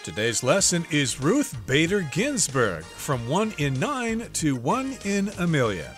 Today's lesson is Ruth Bader Ginsburg, from 1 in 9 to 1 in a million.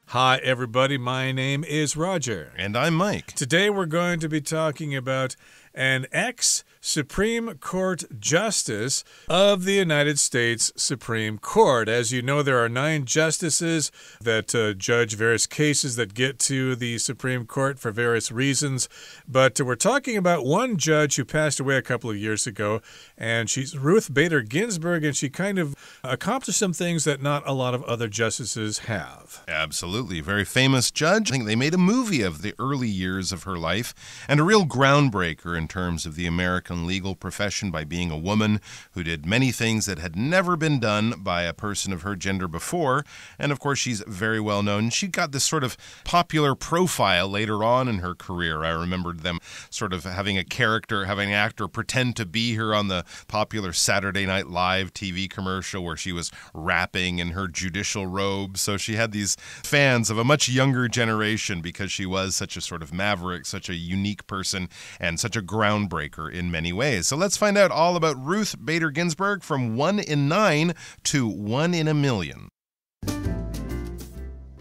Hi, everybody. My name is Roger. And I'm Mike. Today we're going to be talking about an ex-Supreme Court Justice of the United States Supreme Court. As you know, there are 9 justices that judge various cases that get to the Supreme Court for various reasons. But we're talking about one judge who passed away a couple of years ago, and she's Ruth Bader Ginsburg, and she kind of accomplished some things that not a lot of other justices have. Absolutely. Very famous judge. I think they made a movie of the early years of her life, and a real groundbreaker in terms of the American legal profession by being a woman who did many things that had never been done by a person of her gender before. And of course, she's very well known. She got this sort of popular profile later on in her career. I remembered them sort of having an actor pretend to be her on the popular Saturday Night Live TV commercial where she was rapping in her judicial robe. So she had these fans of a much younger generation because she was such a sort of maverick, such a unique person, and such a groundbreaker in many ways. So let's find out all about Ruth Bader Ginsburg from 1 in 9 to 1 in a million.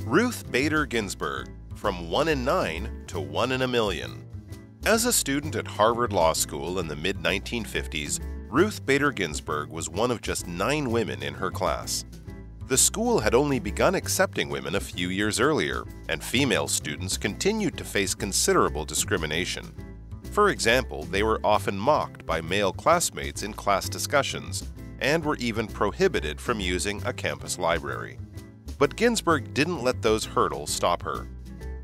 Ruth Bader Ginsburg, from 1 in 9 to 1 in a million. As a student at Harvard Law School in the mid-1950s, Ruth Bader Ginsburg was one of just 9 women in her class. The school had only begun accepting women a few years earlier, and female students continued to face considerable discrimination. For example, they were often mocked by male classmates in class discussions, and were even prohibited from using a campus library. But Ginsburg didn't let those hurdles stop her.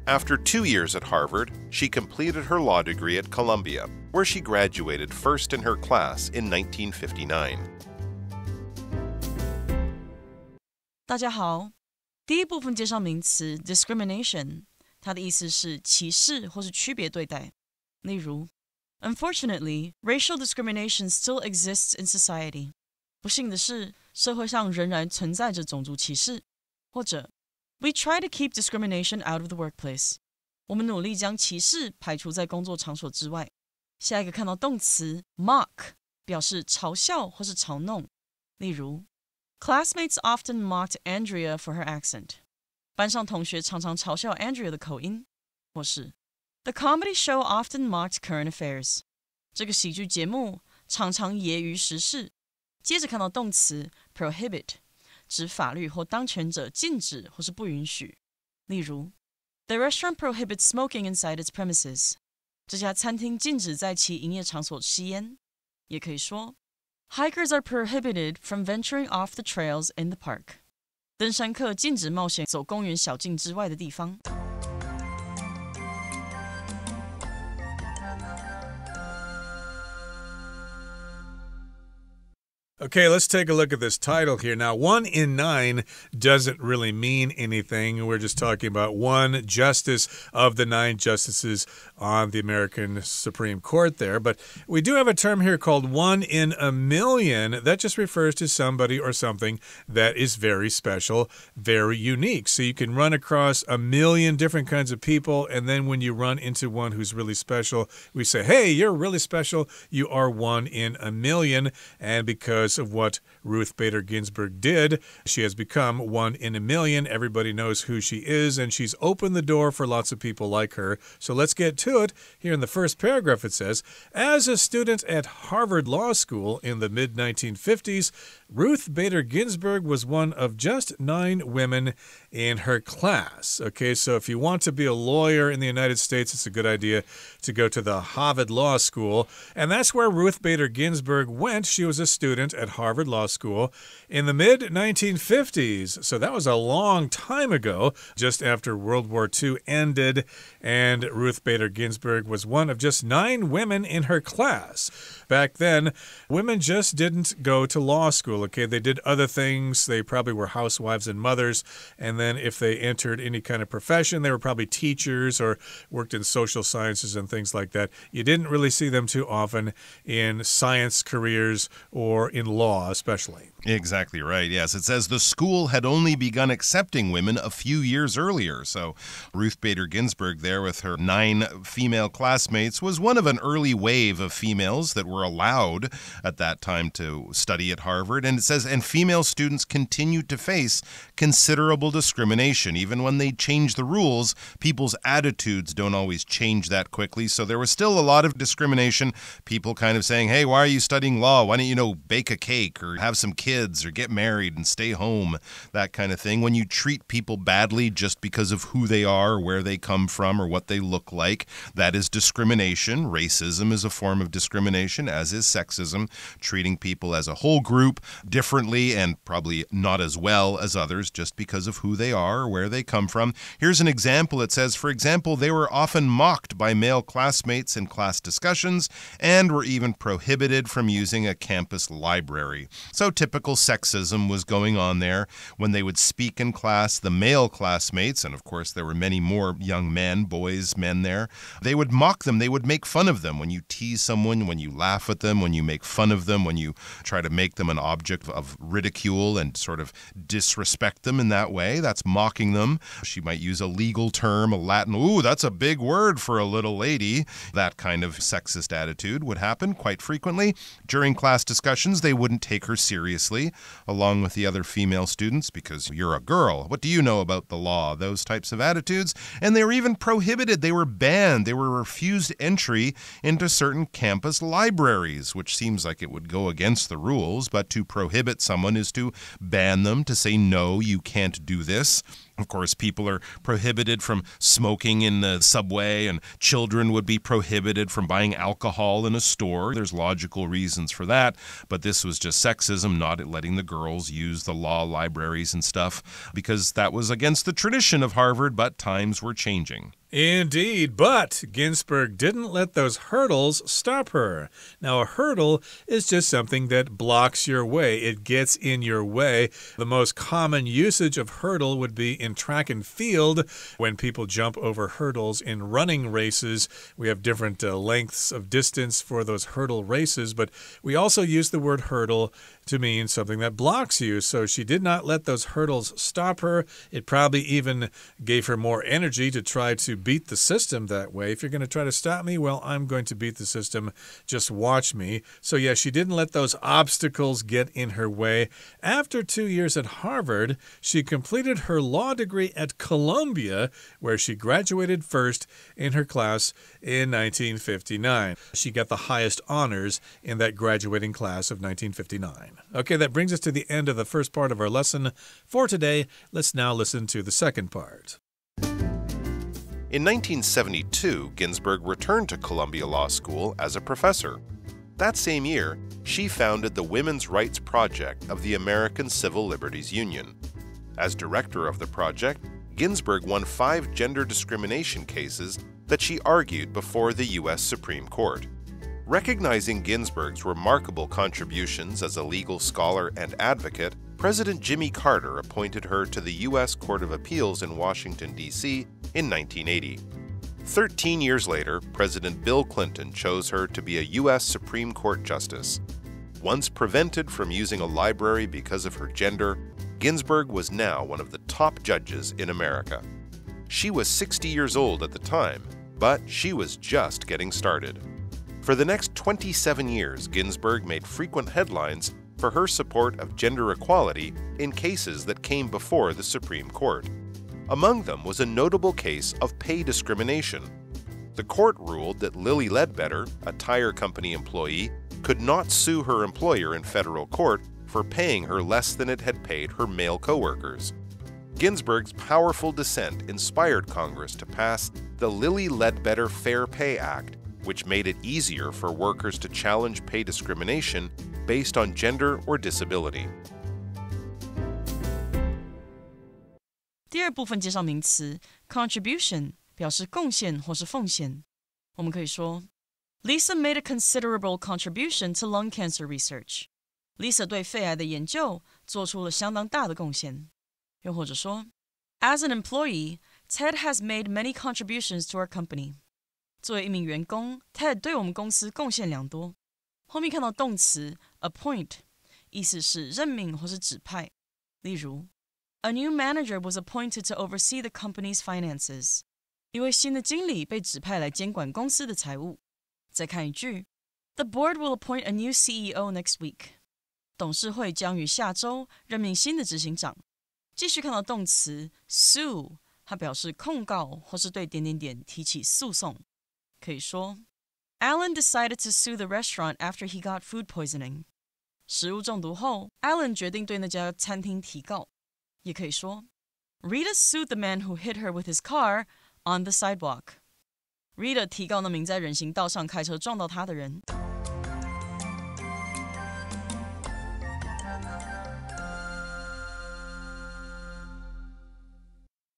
After 2 years at Harvard, she completed her law degree at Columbia, where she graduated first in her class in 1959. 大家好，第一部分介绍名词 discrimination， 它的意思是歧视或是区别对待。例如 Unfortunately, racial discrimination still exists in society. 不幸的是，社会上仍然存在着种族歧视。或者 We try to keep discrimination out of the workplace. 我们努力将歧视排除在工作场所之外。下一个看到动词 mock， 表示嘲笑或是嘲弄。例如 Classmates often mocked Andrea for her accent. 班上同学常常嘲笑 Andrea 的口音。或是The comedy show often mocked current affairs. 这个喜剧节目常常揶揄时事。接着看到动词 prohibit， 指法律或当权者禁止或是不允许。例如 The restaurant prohibits smoking inside its premises. 这家餐厅禁止在其营业场所吸烟。也可以说 Hikers are prohibited from venturing off the trails in the park. 登山客禁止冒险走公园小径之外的地方。Okay, let's take a look at this title here. Now, 1 in 9 doesn't really mean anything. We're just talking about one justice of the 9 justices on the American Supreme Court there. But we do have a term here called 1 in a million. That just refers to somebody or something that is very special, very unique. So you can run across a million different kinds of people, and then when you run into one who's really special, we say, hey, you're really special. You are 1 in a million. And because of what Ruth Bader Ginsburg did, she has become 1 in a million. Everybody knows who she is, and she's opened the door for lots of people like her. So let's get to it. Here in the first paragraph it says, as a student at Harvard Law School in the mid-1950s, Ruth Bader Ginsburg was one of just 9 women in her class. Okay, so if you want to be a lawyer in the United States, it's a good idea to go to the Harvard Law School. And that's where Ruth Bader Ginsburg went. She was a student at Harvard Law School in the mid-1950s. So that was a long time ago, just after World War II ended. And Ruth Bader Ginsburg was one of just 9 women in her class. Back then, women just didn't go to law school, okay? They did other things. They probably were housewives and mothers. And then if they entered any kind of profession, they were probably teachers or worked in social sciences and things like that. You didn't really see them too often in science careers or in law especially. Exactly right. Yes, it says the school had only begun accepting women a few years earlier. So Ruth Bader Ginsburg there with her 9 female classmates was one of an early wave of females that were allowed at that time to study at Harvard. And it says, and female students continued to face considerable discrimination. Even when they change the rules, people's attitudes don't always change that quickly. So there was still a lot of discrimination. People kind of saying, hey, why are you studying law? Why don't you, bake a cake or have some kids or get married and stay home? That kind of thing. When you treat people badly just because of who they are, where they come from, or what they look like, that is discrimination. Racism is a form of discrimination, as is sexism. Treating people as a whole group differently and probably not as well as others just because of who they are or where they come from. Here's an example. It says, for example, they were often mocked by male classmates in class discussions and were even prohibited from using a campus library. So typical sexism was going on there. When they would speak in class, the male classmates, and of course there were many more young men, boys, men there, they would mock them. They would make fun of them. When you tease someone, when you laugh at them, when you make fun of them, when you try to make them an object of ridicule and sort of disrespect them in that way, that's mocking them. She might use a legal term, a Latin, ooh, that's a big word for a little lady. That kind of sexist attitude would happen quite frequently. During class discussions, they wouldn't take her seriously, along with the other female students, because you're a girl. What do you know about the law? Those types of attitudes. And they were even prohibited. They were banned. They were refused entry into certain campus libraries, which seems like it would go against the rules, but to prohibit someone is to ban them, to say, no, you can't do this. Of course, people are prohibited from smoking in the subway, and children would be prohibited from buying alcohol in a store. There's logical reasons for that, but this was just sexism, not letting the girls use the law libraries and stuff, because that was against the tradition of Harvard, but times were changing. Indeed, but Ginsburg didn't let those hurdles stop her. Now, a hurdle is just something that blocks your way. It gets in your way. The most common usage of hurdle would be in track and field. When people jump over hurdles in running races, we have different lengths of distance for those hurdle races, but we also use the word hurdle to mean something that blocks you. So she did not let those hurdles stop her. It probably even gave her more energy to try to beat the system that way. If you're going to try to stop me, well, I'm going to beat the system. Just watch me. So yeah, she didn't let those obstacles get in her way. After 2 years at Harvard, she completed her law degree at Columbia, where she graduated first in her class in 1959. She got the highest honors in that graduating class of 1959. Okay, that brings us to the end of the first part of our lesson for today. Let's now listen to the second part. In 1972, Ginsburg returned to Columbia Law School as a professor. That same year, she founded the Women's Rights Project of the American Civil Liberties Union. As director of the project, Ginsburg won 5 gender discrimination cases that she argued before the U.S. Supreme Court. Recognizing Ginsburg's remarkable contributions as a legal scholar and advocate, President Jimmy Carter appointed her to the U.S. Court of Appeals in Washington, D.C. in 1980. 13 years later, President Bill Clinton chose her to be a U.S. Supreme Court justice. Once prevented from using a library because of her gender, Ginsburg was now one of the top judges in America. She was 60 years old at the time, but she was just getting started. For the next 27 years, Ginsburg made frequent headlines for her support of gender equality in cases that came before the Supreme Court. Among them was a notable case of pay discrimination. The court ruled that Lilly Ledbetter, a tire company employee, could not sue her employer in federal court for paying her less than it had paid her male coworkers. Ginsburg's powerful dissent inspired Congress to pass the Lilly Ledbetter Fair Pay Act, which made it easier for workers to challenge pay discrimination based on gender or disability. 第二部分介绍名词 contribution 表示贡献或是奉献。我们可以说 Lisa made a considerable contribution to lung cancer research. Lisa 对肺癌的研究做出了相当大的贡献。又或者说 As an employee, Ted has made many contributions to our company. 作为一名員工 Ted 对我们公司贡獻良多。后面看到动词 appoint 意思是任命或是指派。例如 A new manager was appointed to oversee the company's finances. 一位新的经理被指派来监管公司的财务。再看一句 The board will appoint a new CEO next week. 董事会将于下周任命新的执行长。继续看到动词 sue， 它表示控告或是对点点点提起诉讼。可以说 Alan decided to sue the restaurant after he got food poisoning. 食物中毒后 Alan 决定对那家餐厅提告。也可以说 Rita sued the man who hit her with his car on the sidewalk. Rita 提告那名在人行道上开车撞到她的人。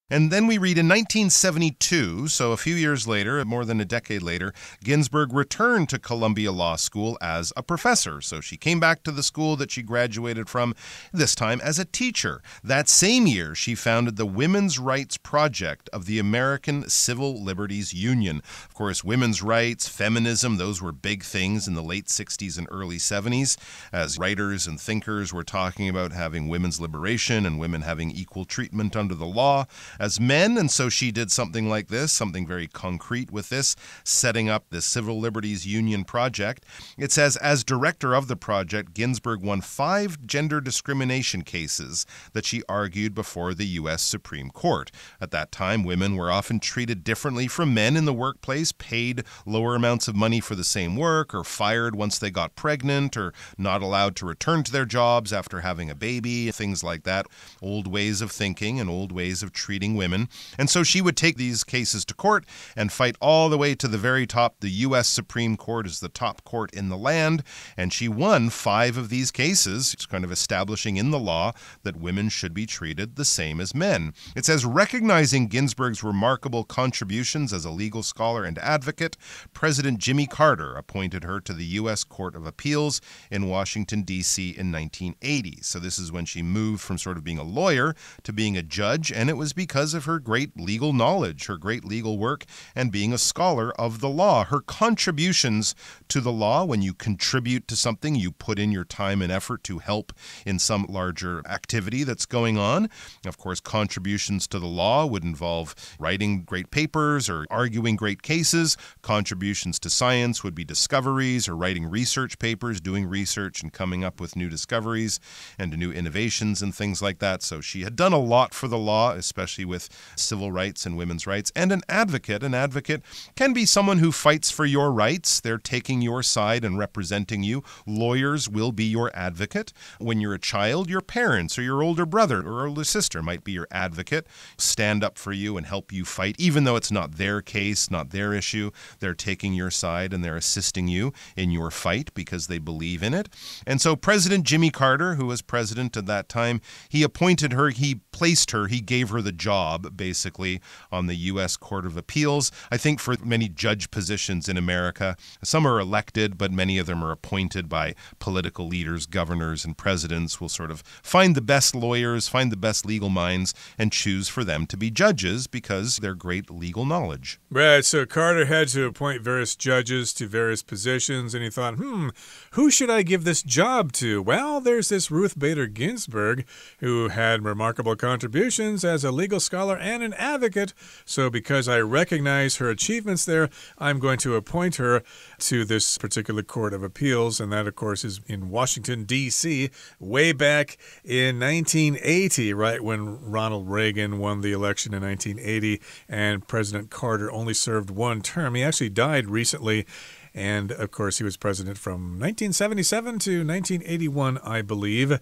And then we read in 1972, so a few years later, more than a decade later, Ginsburg returned to Columbia Law School as a professor. So she came back to the school that she graduated from, this time as a teacher. That same year, she founded the Women's Rights Project of the American Civil Liberties Union. Of course, women's rights, feminism, those were big things in the late 60s and early 70s, as writers and thinkers were talking about having women's liberation and women having equal treatment under the law as men, and so she did something like this, something very concrete with this, setting up the Civil Liberties Union project. It says, as director of the project, Ginsburg won 5 gender discrimination cases that she argued before the U.S. Supreme Court. At that time, women were often treated differently from men in the workplace, paid lower amounts of money for the same work, or fired once they got pregnant, or not allowed to return to their jobs after having a baby, things like that. Old ways of thinking and old ways of treating women. And so she would take these cases to court and fight all the way to the very top. The U.S. Supreme Court is the top court in the land, and she won 5 of these cases. It's kind of establishing in the law that women should be treated the same as men. It says, recognizing Ginsburg's remarkable contributions as a legal scholar and advocate, President Jimmy Carter appointed her to the U.S. Court of Appeals in Washington, D.C. in 1980. So this is when she moved from sort of being a lawyer to being a judge, and it was because of her great legal knowledge, her great legal work, and being a scholar of the law. Her contributions to the law, when you contribute to something, you put in your time and effort to help in some larger activity that's going on. Of course, contributions to the law would involve writing great papers or arguing great cases. Contributions to science would be discoveries or writing research papers, doing research and coming up with new discoveries and new innovations and things like that. So she had done a lot for the law, especially with civil rights and women's rights. And an advocate can be someone who fights for your rights. They're taking your side and representing you. Lawyers will be your advocate. When you're a child, your parents or your older brother or older sister might be your advocate, stand up for you and help you fight, even though it's not their case, not their issue. They're taking your side and they're assisting you in your fight because they believe in it. And so President Jimmy Carter, who was president at that time, he appointed her, he placed her, he gave her the job, basically, on the U.S. Court of Appeals. I think for many judge positions in America, some are elected, but many of them are appointed by political leaders, governors, and presidents will sort of find the best lawyers, find the best legal minds, and choose for them to be judges because they're great legal knowledge. Right, so Carter had to appoint various judges to various positions, and he thought, who should I give this job to? Well, there's this Ruth Bader Ginsburg, who had remarkable contributions as a legal scholar and an advocate. So because I recognize her achievements there, I'm going to appoint her to this particular Court of Appeals. And that, of course, is in Washington, D.C., way back in 1980, right when Ronald Reagan won the election in 1980, and President Carter only served 1 term. He actually died recently. And, of course, he was president from 1977 to 1981, I believe.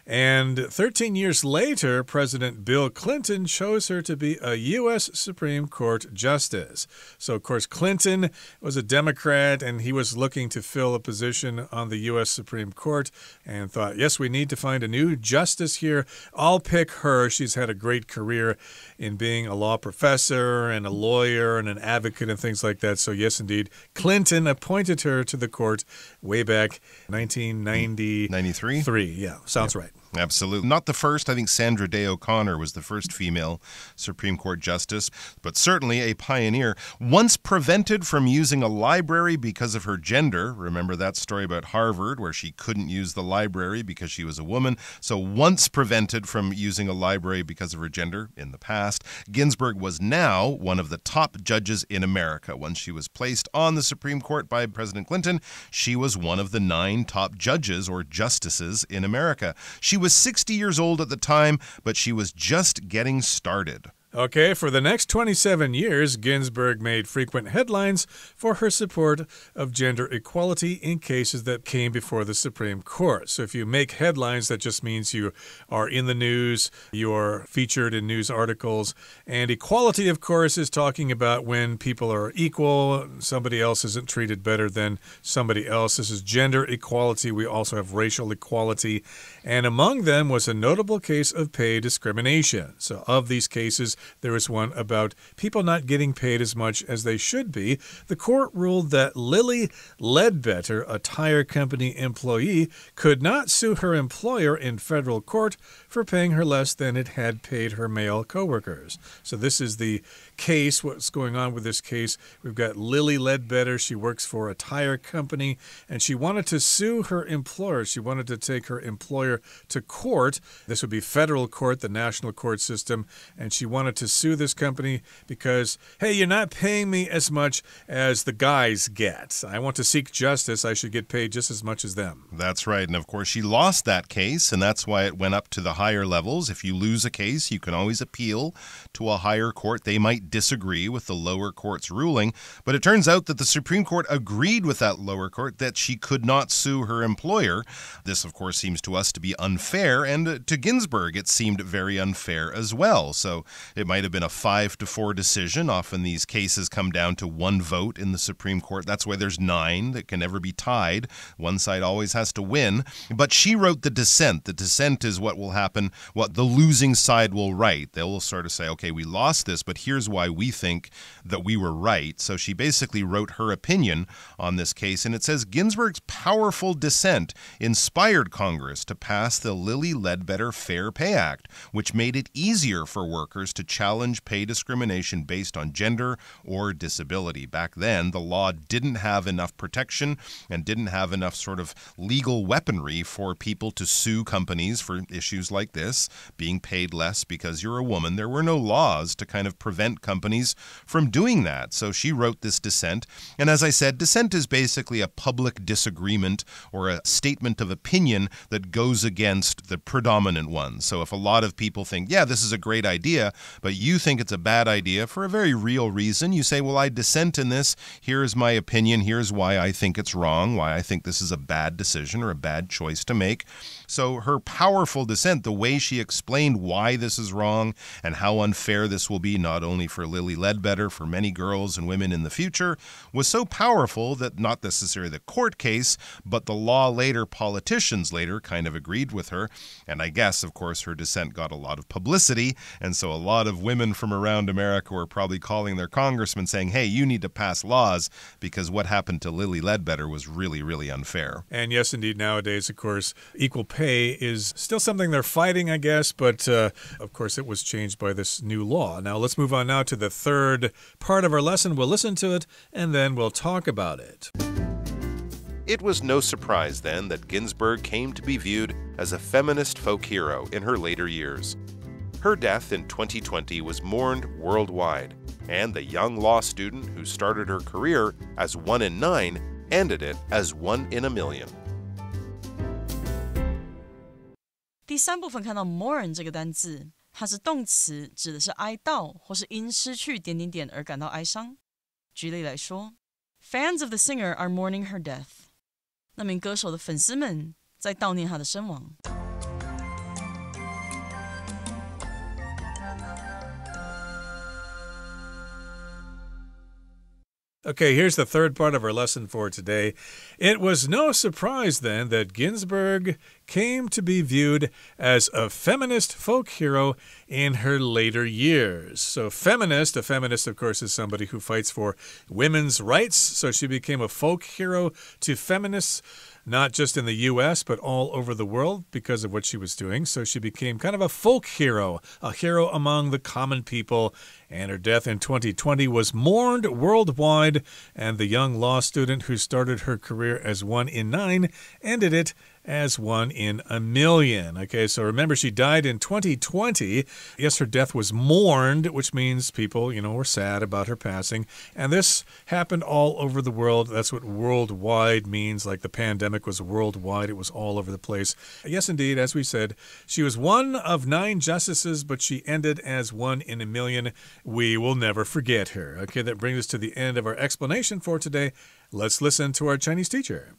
And 13 years later, President Bill Clinton chose her to be a U.S. Supreme Court justice. So, of course, Clinton was a Democrat, and he was looking to fill a position on the U.S. Supreme Court and thought, yes, we need to find a new justice here. I'll pick her. She's had a great career in being a law professor and a lawyer and an advocate and things like that. So, yes, indeed, Clinton appointed her to the court way back 1993. 93? Yeah, sounds right. Absolutely. Not the first. I think Sandra Day O'Connor was the first female Supreme Court justice, but certainly a pioneer. Once prevented from using a library because of her gender. Remember that story about Harvard where she couldn't use the library because she was a woman. So once prevented from using a library because of her gender in the past. Ginsburg was now one of the top judges in America. Once she was placed on the Supreme Court by President Clinton, she was one of the 9 top judges or justices in America. She was 60 years old at the time, but she was just getting started. Okay, for the next 27 years, Ginsburg made frequent headlines for her support of gender equality in cases that came before the Supreme Court. So if you make headlines, that just means you are in the news, you are featured in news articles. And equality, of course, is talking about when people are equal, somebody else isn't treated better than somebody else. This is gender equality. We also have racial equality. And among them was a notable case of pay discrimination. So of these cases, there was one about people not getting paid as much as they should be. The court ruled that Lilly Ledbetter, a tire company employee, could not sue her employer in federal court for paying her less than it had paid her male coworkers. So this is the case, what's going on with this case. We've got Lilly Ledbetter. She works for a tire company, and she wanted to sue her employer. She wanted to take her employer to court. This would be federal court, the national court system, and she wanted to sue this company because, hey, you're not paying me as much as the guys get. I want to seek justice. I should get paid just as much as them. That's right. And of course, she lost that case, and that's why it went up to the higher levels. If you lose a case, you can always appeal to a higher court. They might disagree with the lower court's ruling, but it turns out that the Supreme Court agreed with that lower court that she could not sue her employer. This, of course, seems to us to be unfair, and to Ginsburg, it seemed very unfair as well. So it might have been a 5-4 decision. Often these cases come down to one vote in the Supreme Court. That's why there's 9 that can never be tied. One side always has to win. But she wrote the dissent. The dissent is what will happen, what the losing side will write. They will sort of say, okay, we lost this, but here's why we think that we were right. So she basically wrote her opinion on this case, and it says Ginsburg's powerful dissent inspired Congress to pass the Lilly Ledbetter Fair Pay Act, which made it easier for workers to challenge pay discrimination based on gender or disability. Back then, the law didn't have enough protection and didn't have enough sort of legal weaponry for people to sue companies for issues like this, being paid less because you're a woman. There were no laws to kind of prevent companies from doing that. So she wrote this dissent. And as I said, dissent is basically a public disagreement or a statement of opinion that goes against the predominant one. So if a lot of people think, yeah, this is a great idea, but you think it's a bad idea for a very real reason, you say, well, I dissent in this. Here's my opinion. Here's why I think it's wrong, why I think this is a bad decision or a bad choice to make. So her powerful dissent, the way she explained why this is wrong and how unfair this will be, not only for Lilly Ledbetter, for many girls and women in the future, was so powerful that not necessarily the court case, but the law later, politicians later kind of agreed with her. And I guess, of course, her dissent got a lot of publicity. And so a lot of women from around America were probably calling their congressman saying, hey, you need to pass laws because what happened to Lilly Ledbetter was really, really unfair. And yes, indeed, nowadays, of course, equal pay is still something they're fighting, I guess, but of course it was changed by this new law. Now let's move on now to the third part of our lesson. We'll listen to it and then we'll talk about it. It was no surprise then that Ginsburg came to be viewed as a feminist folk hero in her later years. Her death in 2020 was mourned worldwide, and the young law student who started her career as 1 in 9 ended it as 1 in a million. 第3部分看到 mourn 这个单字，它是动词，指的是哀悼或是因失去点点点而感到哀伤。举例来说 ，Fans of the singer are mourning her death。那名歌手的粉丝们在悼念她的身亡。Okay, here's the third part of our lesson for today. It was no surprise then that Ginsburg came to be viewed as a feminist folk hero in her later years. So a feminist, of course, is somebody who fights for women's rights. So she became a folk hero to feminists. not just in the U.S., but all over the world because of what she was doing. So she became kind of a folk hero, a hero among the common people. And her death in 2020 was mourned worldwide. And the young law student who started her career as 1 in 9 ended it as 1 in a million. Okay, so remember, she died in 2020. Yes, her death was mourned, which means people, were sad about her passing. And this happened all over the world. That's what worldwide means. Like the pandemic was worldwide. It was all over the place. Yes, indeed, as we said, she was 1 of 9 justices, but she ended as 1 in a million. We will never forget her. Okay, that brings us to the end of our explanation for today. Let's listen to our Chinese teacher.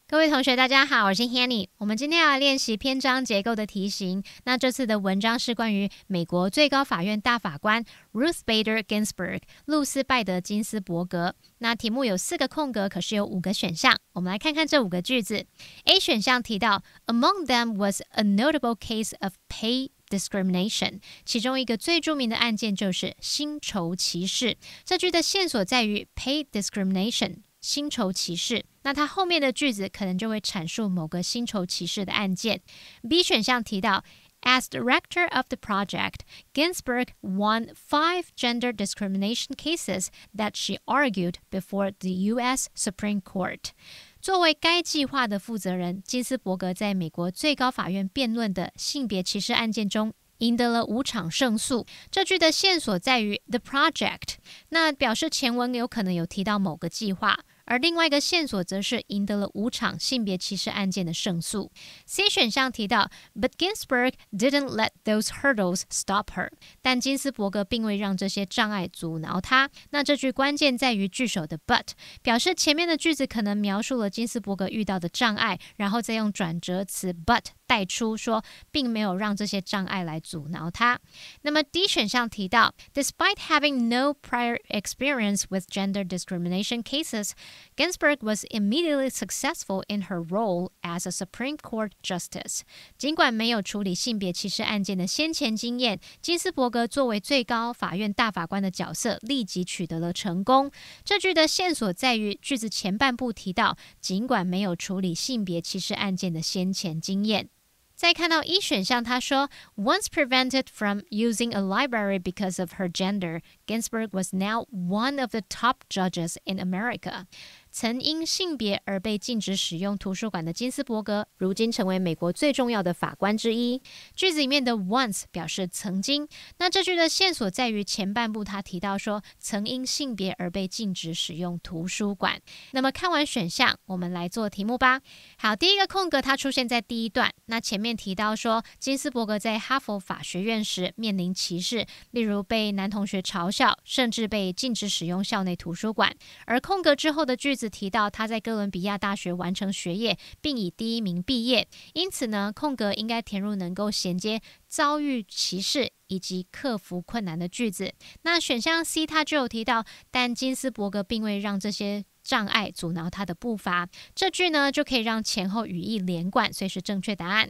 各位同学大家好，我是 Hanny。 我们今天要来练习篇章结构的题型。那这次的文章是关于美国最高法院大法官 Ruth Bader Ginsburg 露丝拜德金斯伯格。那题目有4个空格，可是有5个选项。我们来看看这5个句子。 A 选项提到 Among them was a notable case of pay discrimination， 其中一个最著名的案件就是薪酬歧视。这句的线索在于 pay discrimination， 薪酬歧视，那它后面的句子可能就会阐述某个薪酬歧视的案件。 B 选项提到 As director of the project, Ginsburg won 5 gender discrimination cases that she argued before the U.S. Supreme Court。 作为该计划的负责人，金斯伯格在美国最高法院辩论的性别歧视案件中赢得了5场胜诉。这句的线索在于 the project， 那表示前文有可能有提到某个计划，而另外一个线索则是赢得了5场性别歧视案件的胜诉。 C 选项提到 But Ginsburg didn't let those hurdles stop her， 但金斯伯格并未让这些障碍阻挠她。那这句关键在于句首的 but， 表示前面的句子可能描述了金斯伯格遇到的障碍，然后再用转折词 but带出说并没有让这些障碍来阻挠他。那么 D 选项提到 Despite having no prior experience with gender discrimination cases, Ginsburg was immediately successful in her role as a Supreme Court justice。 尽管没有处理性别歧视案件的先前经验，金斯伯格作为最高法院大法官的角色立即取得了成功。这句的线索在于句子前半部提到尽管没有处理性别歧视案件的先前经验。再看到 E 选项，他说 Once prevented from using a library because of her gender, Ginsburg was now one of the top judges in America。 曾因性别而被禁止使用图书馆的金斯伯格，如今成为美国最重要的法官之一。句子里面的 once 表示曾经，那这句的线索在于前半部他提到说曾因性别而被禁止使用图书馆。那么看完选项，我们来做题目吧。好，第一个空格它出现在第一段，那前面提到说金斯伯格在哈佛法学院时面临歧视，例如被男同学嘲笑，甚至被禁止使用校内图书馆。而空格之后的句子提到他在哥伦比亚大学完成学业，并以第1名毕业，因此呢，空格应该填入能够衔接遭遇歧视以及克服困难的句子。那选项 C 他就有提到，但金斯伯格并未让这些障碍阻挠他的步伐。这句呢就可以让前后语义连贯，所以是正确答案。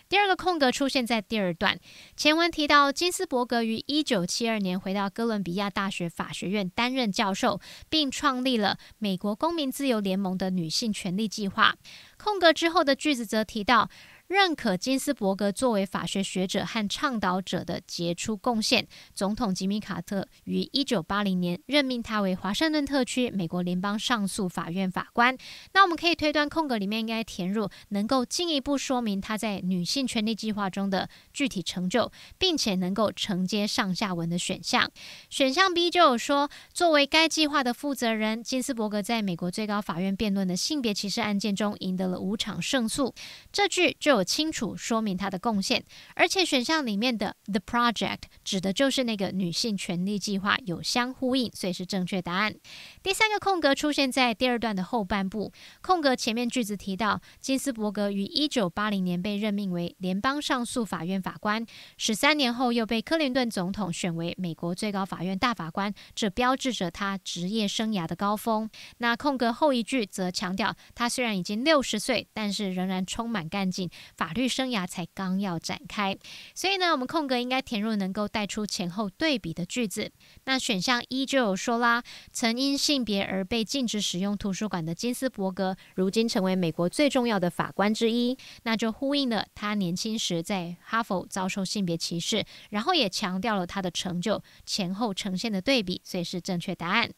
第二个空格出现在第2段，前文提到金斯伯格于1972年回到哥伦比亚大学法学院担任教授，并创立了美国公民自由联盟的女性权利计划。空格之后的句子则提到认可金斯伯格作为法学学者和倡导者的杰出贡献，总统吉米·卡特于1980年任命他为华盛顿特区美国联邦上诉法院法官。那我们可以推断空格里面应该填入能够进一步说明他在女性权利计划中的具体成就，并且能够承接上下文的选项。选项 B 就有说，作为该计划的负责人，金斯伯格在美国最高法院辩论的性别歧视案件中赢得了5场胜诉。这句就有清楚说明他的贡献，而且选项里面的 the project 指的就是那个女性权利计划，有相呼应，所以是正确答案。第3个空格出现在第2段的后半部，空格前面句子提到金斯伯格于1980年被任命为联邦上诉法院法官，13年后又被克林顿总统选为美国最高法院大法官，这标志着他职业生涯的高峰。那空格后一句则强调他虽然已经60岁，但是仍然充满干劲，法律生涯才刚要展开。所以呢，我们空格应该填入能够带出前后对比的句子。那选项一就有说啦，曾因性别而被禁止使用图书馆的金斯伯格，如今成为美国最重要的法官之一，那就呼应了他年轻时在哈佛遭受性别歧视，然后也强调了他的成就，前后呈现的对比，所以是正确答案。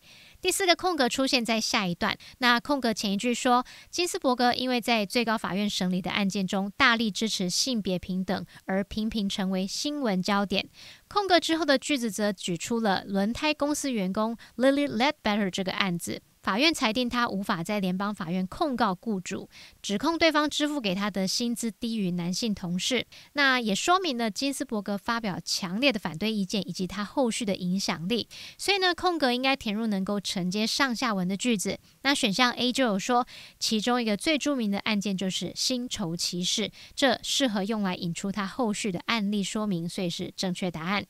第四个空格出现在下一段，那空格前一句说，金斯伯格因为在最高法院审理的案件中大力支持性别平等，而频频成为新闻焦点。空格之后的句子则举出了轮胎公司员工 Lily Ledbetter 这个案子。法院裁定他无法在联邦法院控告雇主，指控对方支付给他的薪资低于男性同事。那也说明了金斯伯格发表强烈的反对意见以及他后续的影响力。所以呢，空格应该填入能够承接上下文的句子。那选项 A 就有说，其中一个最著名的案件就是薪酬歧视，这适合用来引出他后续的案例说明，所以是正确答案。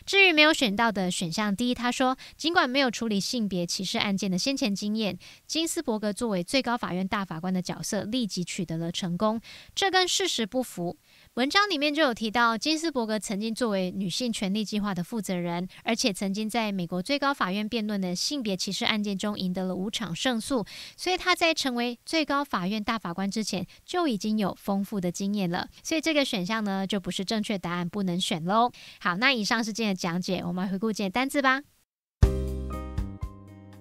至于没有选到的选项 D， 他说，尽管没有处理性别歧视案件的先前经验，金斯伯格作为最高法院大法官的角色立即取得了成功，这跟事实不符。文章里面就有提到，金斯伯格曾经作为女性权利计划的负责人，而且曾经在美国最高法院辩论的性别歧视案件中赢得了5场胜诉，所以他在成为最高法院大法官之前就已经有丰富的经验了，所以这个选项呢就不是正确答案，不能选咯。好，那以上是今天的讲解，我们来回顾今天的单字吧。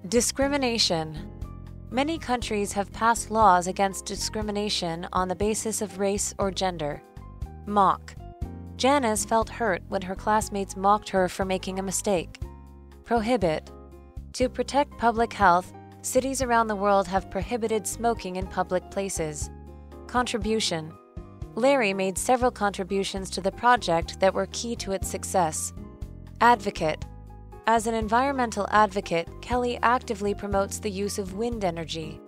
Discrimination. Many countries have passed laws against discrimination on the basis of race or gender. Mock. Janice felt hurt when her classmates mocked her for making a mistake. Prohibit. To protect public health, cities around the world have prohibited smoking in public places. Contribution. Larry made several contributions to the project that were key to its success. Advocate. As an environmental advocate, Kelly actively promotes the use of wind energy.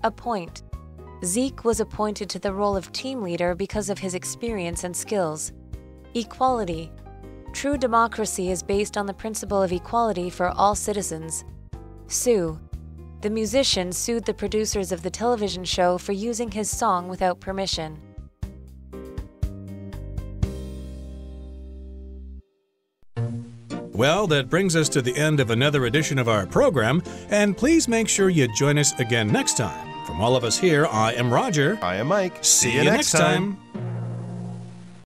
Appoint. Zeke was appointed to the role of team leader because of his experience and skills. Equality. True democracy is based on the principle of equality for all citizens. Sue. The musician sued the producers of the television show for using his song without permission. Well, that brings us to the end of another edition of our program, and please make sure you join us again next time. From all of us here, I am Roger. I am Mike. See you next time.